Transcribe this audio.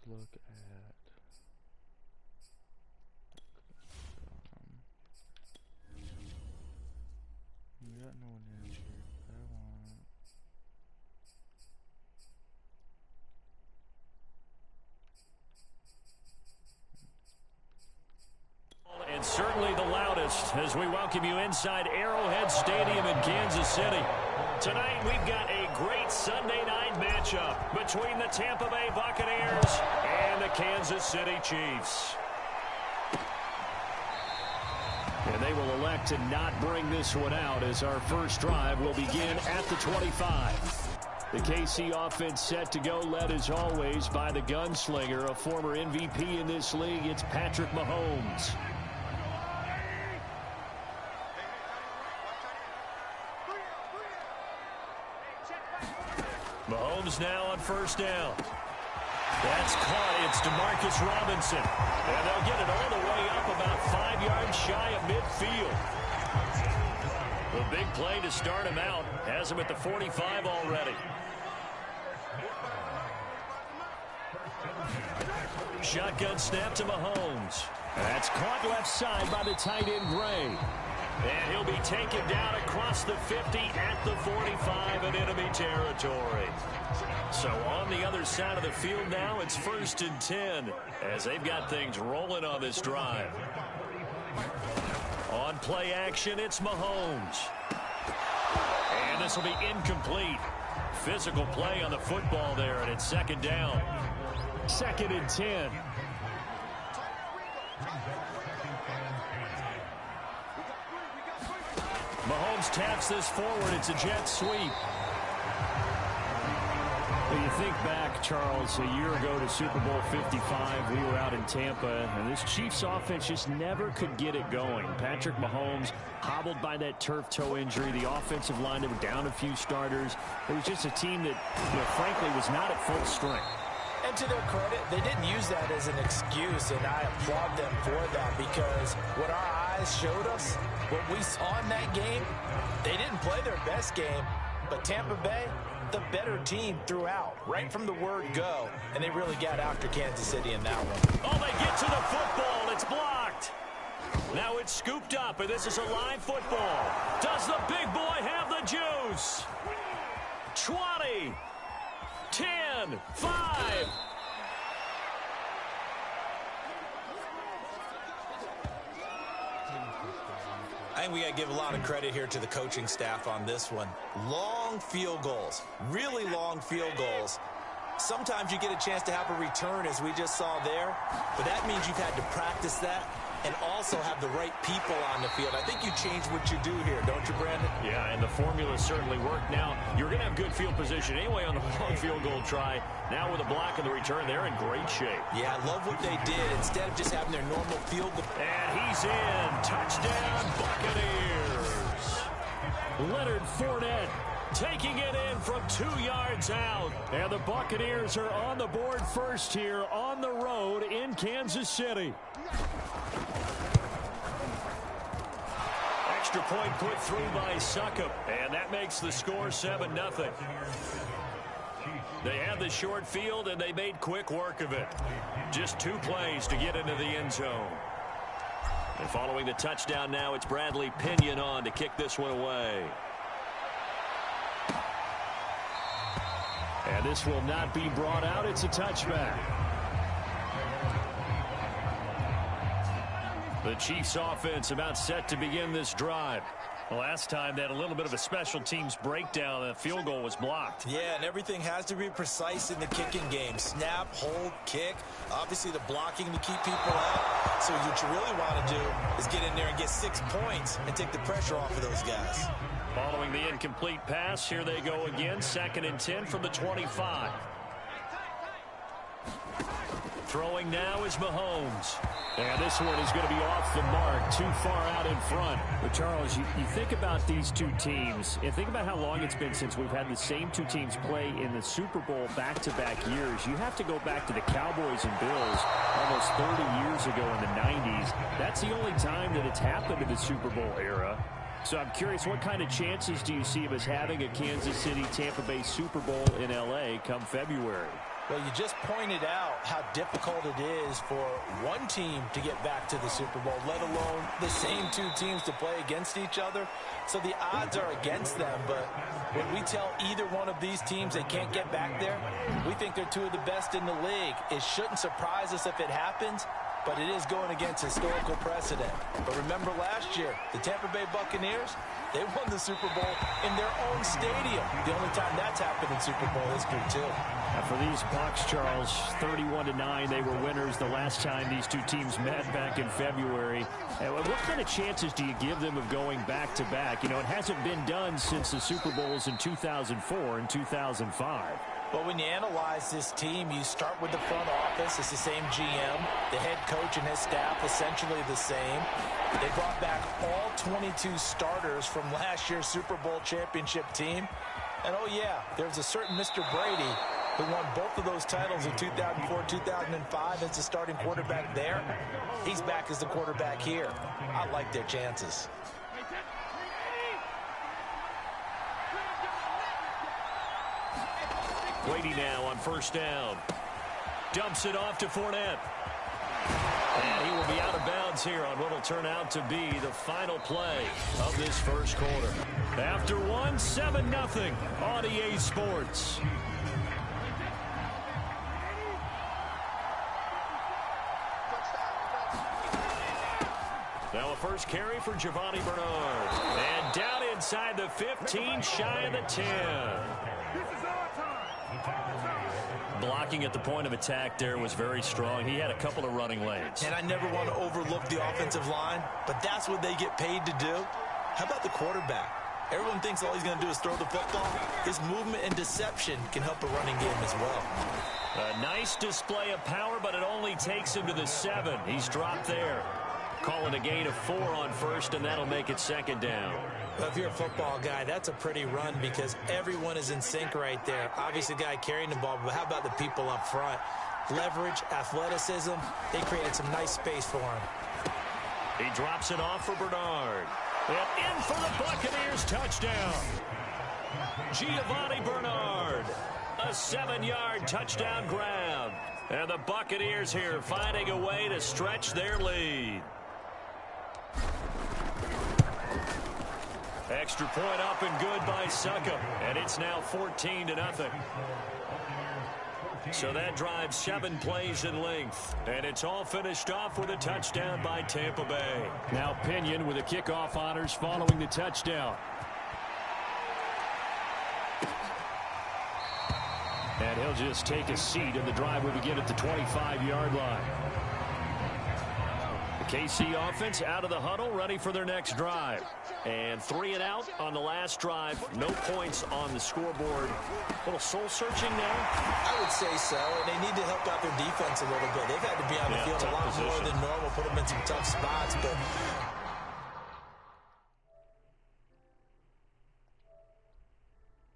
look at we got no one injured. And certainly the loudest as we welcome you inside Arrowhead Stadium in Kansas City. Tonight we've got a great Sunday night matchup between the Tampa Bay Buccaneers and the Kansas City Chiefs. And they will elect to not bring this one out as our first drive will begin at the 25. The KC offense set to go, led as always by the gunslinger, a former MVP in this league. It's Patrick Mahomes. Mahomes now on first down. That's caught. It's DeMarcus Robinson. And they'll get it all the way up about 5 yards shy of midfield. The big play to start him out. Has him at the 45 already. Shotgun snap to Mahomes. That's caught left side by the tight end Gray. And he'll be taken down across the 50 at the 45 in enemy territory. So on the other side of the field now, it's 1st and 10 as they've got things rolling on this drive. On play action, it's Mahomes. And this will be incomplete. Physical play on the football there, and it's 2nd down. 2nd and 10. Mahomes taps this forward. It's a jet sweep. Well, you think back, Charles, a year ago to Super Bowl 55, we were out in Tampa, and this Chiefs offense just never could get it going. Patrick Mahomes hobbled by that turf toe injury. The offensive line, they were down a few starters. It was just a team that, frankly, was not at full strength. And to their credit, they didn't use that as an excuse, and I applaud them for that because what our eyes showed us, what we saw in that game, they didn't play their best game, but Tampa Bay, the better team throughout, right from the word go, and they really got after Kansas City in that one. Oh, they get to the football. It's blocked. Now it's scooped up, and this is a live football. Does the big boy have the juice? 20. 10, 5. I think we got to give a lot of credit here to the coaching staff on this one. Long field goals, really long field goals. Sometimes you get a chance to have a return, as we just saw there, but that means you've had to practice that and also have the right people on the field. I think you change what you do here, don't you, Brandon? Yeah, and the formula certainly worked. Now, you're going to have good field position anyway on the long field goal try. Now with a block and the return, they're in great shape. Yeah, I love what they did. Instead of just having their normal field. And he's in. Touchdown, Buccaneers. Leonard Fournette taking it in from 2 yards out. And the Buccaneers are on the board first here on the road in Kansas City. Extra point put through by Succop, and that makes the score 7-0. They had the short field, and they made quick work of it. Just 2 plays to get into the end zone. And following the touchdown now, it's Bradley Pinion on to kick this one away. And this will not be brought out. It's a touchback. The Chiefs offense about set to begin this drive. Last time they had a little bit of a special teams breakdown. The field goal was blocked. Yeah, and everything has to be precise in the kicking game. Snap, hold, kick. Obviously the blocking to keep people out. So what you really want to do is get in there and get 6 points and take the pressure off of those guys. Following the incomplete pass, here they go again. 2nd and 10 from the 25. Throwing now is Mahomes. And this one is going to be off the mark, too far out in front. But, Charles, you think about these two teams, and think about how long it's been since we've had the same two teams play in the Super Bowl back-to-back years. You have to go back to the Cowboys and Bills almost 30 years ago in the 90s. That's the only time that it's happened in the Super Bowl era. So I'm curious, what kind of chances do you see of us having a Kansas City-Tampa Bay Super Bowl in L.A. come February? Well, you just pointed out how difficult it is for one team to get back to the Super Bowl, let alone the same two teams to play against each other. So the odds are against them, but when we tell either one of these teams they can't get back there, we think they're two of the best in the league. It shouldn't surprise us if it happens, but it is going against historical precedent. But remember last year, the Tampa Bay Buccaneers, they won the Super Bowl in their own stadium. The only time that's happened in Super Bowl history, too. For these Bucs, Charles, 31-9, they were winners the last time these two teams met back in February. What kind of chances do you give them of going back-to-back? You know, it hasn't been done since the Super Bowls in 2004 and 2005. Well, when you analyze this team, you start with the front office. It's the same GM. The head coach and his staff essentially the same. They brought back all 22 starters from last year's Super Bowl championship team. And, oh, yeah, there's a certain Mr. Brady who won both of those titles in 2004, 2005 as the starting quarterback there. He's back as the quarterback here. I like their chances. Brady now on first down. Dumps it off to Fournette. And he will be out of bounds here on what will turn out to be the final play of this first quarter. After one, 7-0 on EA Sports. Now a first carry for Giovanni Bernard. And down inside the 15, shy of the 10. Blocking at the point of attack there was very strong. He had a couple of running lanes. And I never want to overlook the offensive line, but that's what they get paid to do. How about the quarterback? Everyone thinks all he's going to do is throw the football. His movement and deception can help a running game as well. A nice display of power, but it only takes him to the 7. He's dropped there. Calling a gain of 4 on first, and that'll make it second down. Well, if you're a football guy, that's a pretty run because everyone is in sync right there. Obviously, the guy carrying the ball, but how about the people up front? Leverage, athleticism, they created some nice space for him. He drops it off for Bernard. And in for the Buccaneers touchdown. Giovanni Bernard. A 7-yard touchdown grab. And the Buccaneers here finding a way to stretch their lead. Extra point up and good by Suckup. And it's now 14-0. So that drives 7 plays in length. And it's all finished off with a touchdown by Tampa Bay. Now Pinion with the kickoff honors following the touchdown. And he'll just take a seat, and the drive will begin at the 25-yard line. The KC offense out of the huddle, ready for their next drive. And 3 and out on the last drive. No points on the scoreboard. A little soul-searching now? I would say so, and they need to help out their defense a little bit. They've had to be on the field a lot more than normal, put them in some tough spots. But